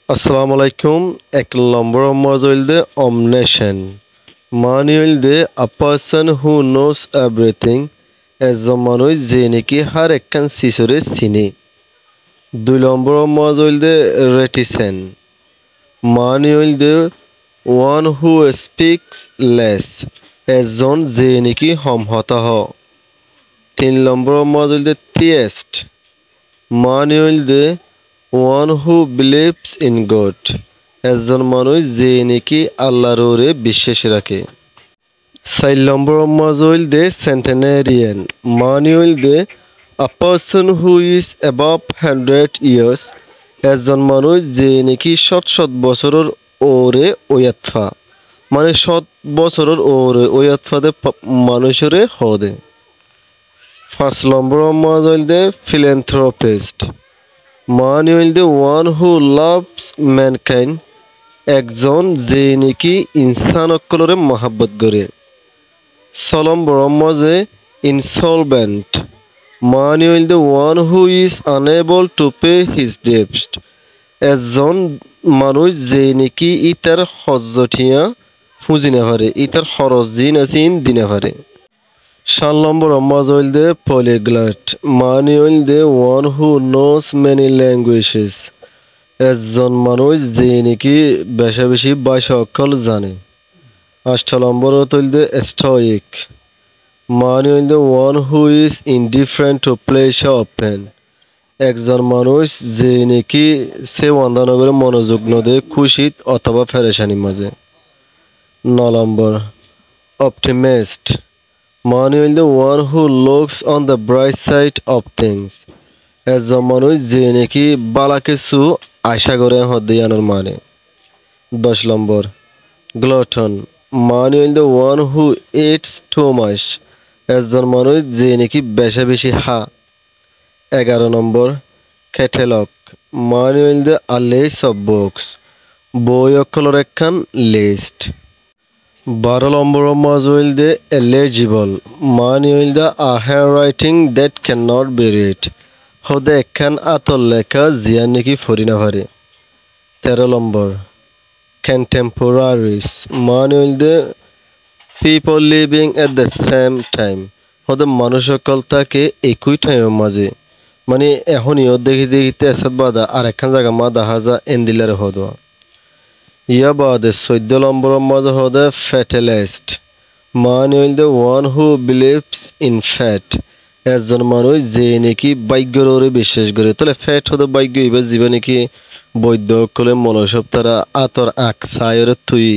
Assalamu alaikum. Ek number of the omniscient. Man a person who knows everything. As a manu je neki har ekkan sisore sini. দুই নম্বর মজ হইলদে reticent. মানে হইলদে one who speaks less. এজন যে নাকি হমহতা হ। তিন নম্বর মজ হইলদে theist. মানে হইলদে one who believes in God. এজন মানুষ যে নাকি আল্লাহর ওরে বিশ্বাস রাখে। চার নম্বর মজ হইলদে centenarian. মানে হইলদে a person who is above 100 years. একজন মানুষ যে নাকি শত বছরের ওরে ওয়াতফা মানে শত বছরের ওরে ওয়াতফাদে মানুষের হদে। পাঁচ নম্বর মাজ হইলদে philanthropist. মানে হইলদে one who loves mankind. একজন যে নাকি ইনসান অকলরে মহাব্বত করে। ছয় নম্বর মাঝে insolvent. মানে হইলদে one who is unable to pay his debts. একজন মানুষ যে নাকি ইতার হজ্জঠিয়া ফুজি না পারে ইতার খরচ জিন আসিন দিনে পারে। 7 নম্বর মাঝ হইলদে polyglot. মানে হইলদে one who knows many languages. একজন মানুষ যে নাকি বেশা বেশি ভাষা অকল জানে। 8 নম্বর হইলদে stoic. মানে হইলদে one who is indifferent to pleasure or pain. একজন মানুষ যে নাকি সে ওয়ান্দানগরে মনোযোগ নদে খুশিত অথবা ফেরেশানির মাঝে। 9 নম্বর optimist. মানে হইলদে one who looks on the bright side of things. একজন মানুষ যে নাকি বালা কিছু আশা করে হদিয়ানোর মানে। 10 নম্বর glutton. মানে হইলদে one who eats too much. একজন মানুষ যে নাকি বেশা বেশি হা। 11 নম্বর ক্যাটালগ. মানে হইলদে a list of books. বই অকলর একখান লিস্ট। 12 নম্বর মাঝ হইলদে eligible. মানে হইলদে a handwriting that cannot be read. হদে একখান আতর লেখা জিয়া নাকি ফরি না পারে। 13 নম্বর contemporaries. মানে হইলদে people living at the same time. হদে মানুষ সকল থাকে একই টাইমের মাঝে মানে এখনই দেখি দেখিতে এসাদ বাদা আর একখান জায়গা মা দেখা যা এন্দিলার হদোয়া। ইয়া বাদে 14 নম্বর মাঝে হদে fatalist. মানে হইলদে one who believes in fate. একজন মানুষ যে নাকি ভাগ্যের ওরে বিশ্বাস করে তাহলে ফ্যাট হদে ভাগ্য এবার জীবন নাকি বৈদ্য কলে মনসব তারা আতর আখ সায়র থুই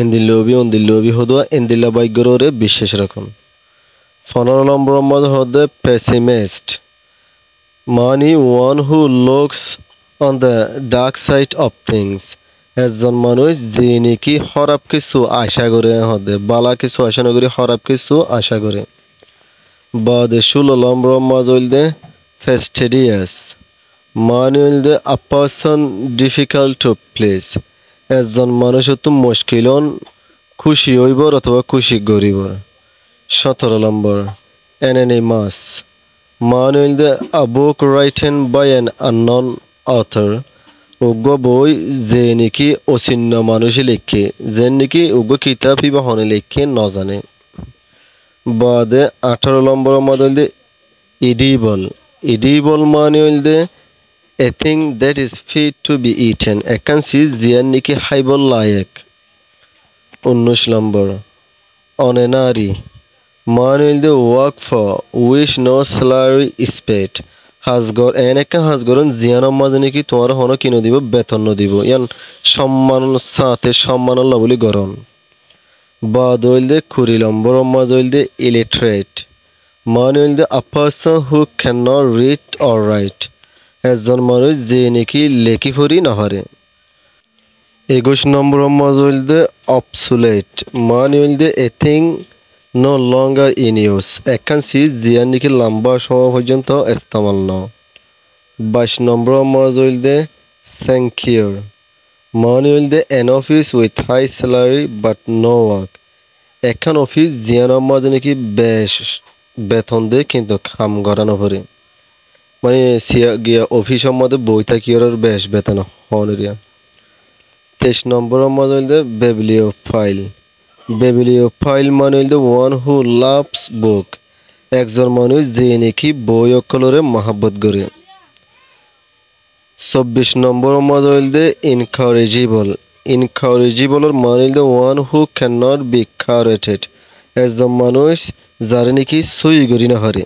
এন্দিল্লবি হদোয়া এন্দিল্লা ভাগ্যের ওরে বিশ্বাস রাখুন। 15 নম্বর মাঝে হদে pessimist. মানে one who looks on the dark side of things. একজন মানুষ যে নাকি খারাপ কিছু আশা করে হদে বালা কিছু আশা না করে খারাপ কিছু আশা করে। বাদে 16 নম্বর মাঝ হইলদে fastidious. মানে হইলদে a person difficult to please. একজন মানুষ তো মুশকিলন খুশি হইবর অথবা খুশি গরিবর। 17 নম্বর anonymous. মানে হইলদে a book written by an unknown author. উগ্র বই যে নাকি অচিহ্ন মানুষে লেখে যে নাকি উগ্র কিতাব বা হনে লেখে ন জানে। বাদে 18 নম্বর মধ্যে হইলদে edible. edible মানে হইলদে a thing that is fit to be eaten. একখান চিজ জিয়ার নাকি খাইবর লায়েক। 19 নম্বর honorary. মানে হইলদে work for which no salary is paid. হাজগর এনেকা হাজগরন জিয়ানোর মাঝে নাকি তোমার হনো কিনো দিব বেতন দিব ইয়ান সম্মান সাথে সম্মান বলি গরন। বাদ হইলদে 20 নম্বর মাঝে হইলদে illiterate. মানে হইলদে a person who cannot read or write. একজন মানুষ যে নাকি লেখি পড়ি না পারে। 21 নম্বর মাঝে হইলদে obsolete. মানে হইলদে a thing no longer in use. একখান চিজ জিয়ার নাকি লম্বা সময় পর্যন্ত ইস্তেমাল ন। 22 নম্বর মাঝ হইলদে secure. মানে হইলদে an office with high salary but no work. একখান অফিস জিয়ানোর মাঝে নাকি বেশ বেতন দেয় কিন্তু কাম করানো পরে মানে সিয়া গিয়া অফিসের মধ্যে বই থাকি ওর বেশ বেতন হন রিয়া। 23 নম্বৰৰ মজা হইল বেবিলিওফাইল। বেবিলিওফাইল মানে হইল ওয়ান হু লাভস বুক, একজন মানুষ যে নাকি বই অকলরে মহাব্বত করে। 24 নম্বৰৰ মজা হইল ইনকারেজিবল। ইনকারেজিবলের মানে হইল one who can not be corrected, একজন মানুষ যারে নাকি সই করি না হারে।